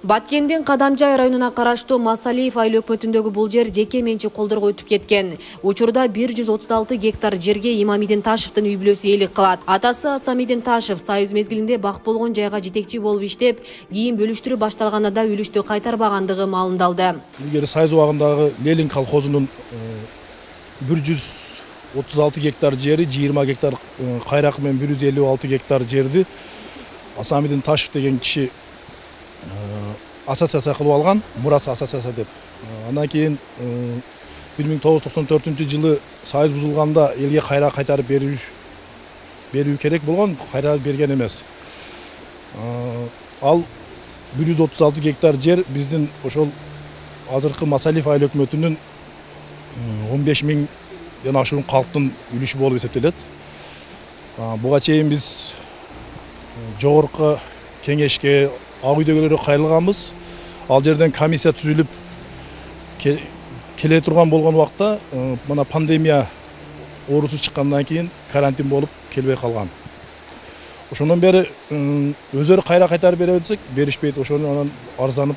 Баткендин Кадамжай районуна караштуу Масалиев айыл өкмөтүндөгү бул жер жеке менчик колдорго өтүп кеткен. Учурда 136 гектар жерге Имамидин Ташевдин үй бүлөсү ээлик кылат. Атасы Асамидин Ташев союз мезгилинде бак болгон жайга жетекчи болуп иштеп, кийин бөлүштүрүү башталганда да үлүштү кайтарбагандыгы маалымдалды. Илгери союз убагындагы Ленин колхозунун 136 гектар жери, 20 гектар кайракы менен 156 гектар жерди Асамидин Ташев деген киши ассоциация кылып алган, Мурас ассоциация деп. Андан кийин 1994 жылы союз бузулганда элге кайра кайтарып берүү керек болгон, кайра берген эмес. Ал 136 гектар жер биздин ошол азыркы Масалиев айыл өкмөтүнүн 15 миңден ашуун калктын үлүшү болуп эсептелет. Буга чейин биз жогорку кеңешке ак үйдөгүлөргө кайрылганбыз. Ал жерден комиссия түзүлүп келе турган болгон убакта мына пандемия оорусу чыккандан кийин карантин болуп келбей калган. Ошондон бери өздөрү кайра кайтарып бере берсек, беришпейт. Ошону анан арызданып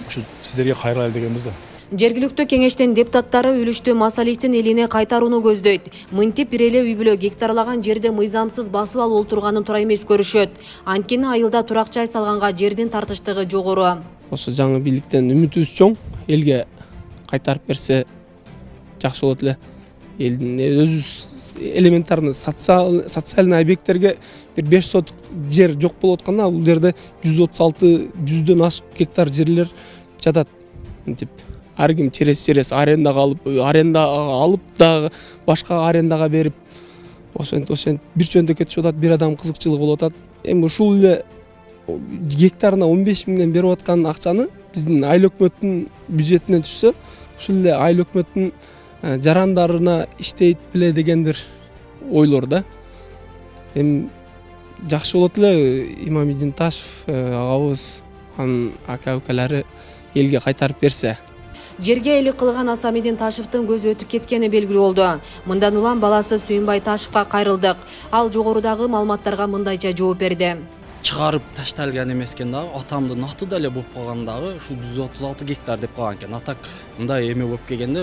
ушу сиздерге кайрылайлы дегенбиз да. Жергиликтүү кеңештин депутаттары үлүштү Масалиевдин элине кайтарууну көздөйт. Мынтип бир эле үй бүлө гектарлаган жерде мыйзамсыз басып алып отурганын туура эмес көрүшөт. Анткени айылда турак жай салганга жердин тартыштыгы жогору. Ошо жаңы бийликтен үмүтүбүз чоң. Элге кайтарып берсе жакшы болот эле. Элдин өзүбүз элементарный социальный объекттерге бир 5 сотук жер жок болуп атканда, бул жерде 136 ашык гектар жерлер жатат. Мынтип ар ким через арендага алып дагы башка арендага берип, ошентип бир чөндө кетишип атат, бир адам кызыкчылыгы болуп атат. Эми ушул эле гектарына 15 миңден берип аткан акчаны биздин айыл өкмөттүн бюджетинен түшсө, ушул эле айыл өкмөттүн жарандарына иштейт беле деген бир ойлор да. Эми жакшы болот эле Имамидин Ташев агабыз, анын ака-укалары элге кайтарып берсе. Жерге ээлик кылган Асамидин Ташевдин көзү өтүп кеткени белгилүү болду. Мындан улам баласы Сүйүнбай Ташевга кайрылдык. Ал жогорудагы маалыматтарга мындайча жооп берди. Чыгарып ташталган эмес экен дагы, атамдын аты да эле болуп калган дагы, ушу 136 гектар деп калган экен. Атак мындай эме болуп келгенде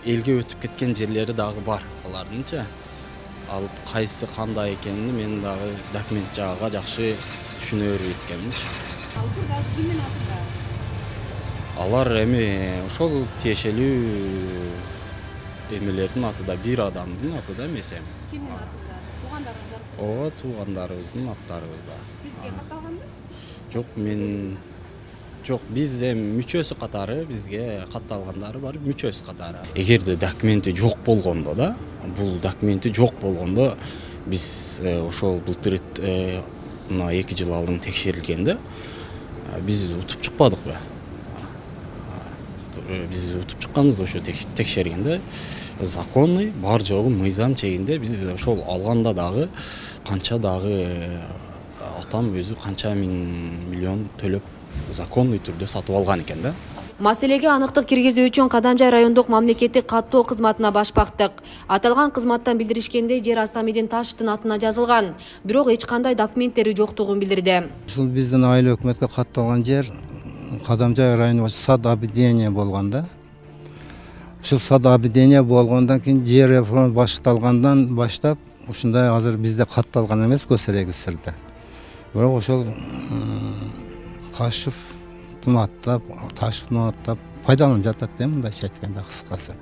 элге өтүп кеткен жерлери дагы бар алардынчы. Ал кайсы кандай экенин мен дагы документ жагыга жакшы түшүнө бербейт экенмин. Ал учурда кимдин атында? Алар эми ошол тиешелүү эмелердин атында, бир адамдын атында эмес эми. Кимдин атында? Туугандарыңыздар? Ооба, туугандарыбыздын аттарыбызда. Сизге катталганбы? Жок, биз эми мүчөсү катары, бизге катталгандары бар, мүчөсү катары. Эгерде документи жок болгондо да, бул документи жок болгондо биз ошол былтыр 2 жыл алдын текшерилгенде биз утуп чыкпадыкпы? Биз утуп чыкканбыз ошо текшергенде законный, бар жогу мыйзам чегинде биз ошол алганда дагы канча дагы атам өзү канча миллион төлөп законный түрдө сатып алган экен да. Маселеге аныктык киргизүү үчүн Кадамжай райондук мамлекеттик каттоо кызматына баш бактык. Аталган кызматтан билдиришкендей, жер Асамидин Ташевдин атына жазылган, бирок эч кандай документтери жоктугун билдирди. Ушул биздин айыл өкмөткө катталган жер Кадамжай району сад объединение болгонда. Ушул сад объединение болгондон кийин жер реформа башталгандан баштап ушундай азыр бизде катталган эмес көз регистрде. Бирок ошол Ташевдин аттап пайдаланып жатат да, мындайча айтканда кыскасы.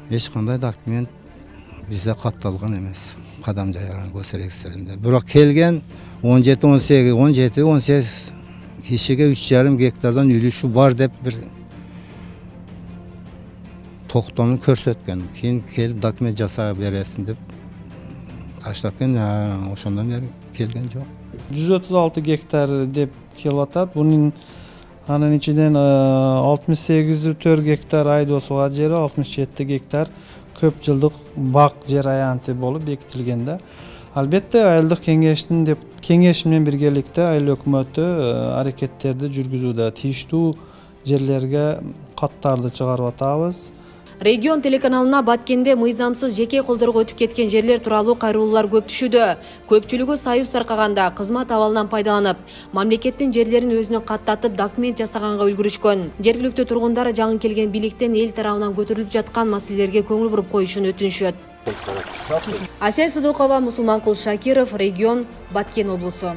Эч кандай документ бизде катталган эмес Кадамжай району көз регистринде. Бирок келген 17-18 кишиге 3,5 гектардан үлүшү бар деп бир токтомун көрсөткөн. Кийин келип документ жасап бересиң деп таштап кен, ошондон бери келген жок. 136 гектар деп келип атат. Бунун анын ичинен 68 гектар айдоосуга жери, 67 гектар көп жылдык бак жер аянты болуп бекитилген да. Албетте айылдык кеңеш менен биргеликте айыл өкмөтү аракеттерди жүргүзүүдө, тийиштүү жерлерге каттарды чыгарып атабыз. Регион телеканалына Баткенде мыйзамсыз жеке колдорго өтүп кеткен жерлер тууралуу кайрылуулар көп түшүүдө. Көпчүлүгү союз таркаганда кызмат абалынан пайдаланып, мамлекеттин жерлерин өзүнө каттатып документ жасаганга үлгүрүшкөн. Жергиликтүү тургундар жаңы келген бийликтен эл тарабынан көтөрүлүп жаткан маселелерге көңүл буруп коюшун өтүнүшөт. Асел Садыкова, Мусулманкул Шакиров, Регион, Баткен облусу.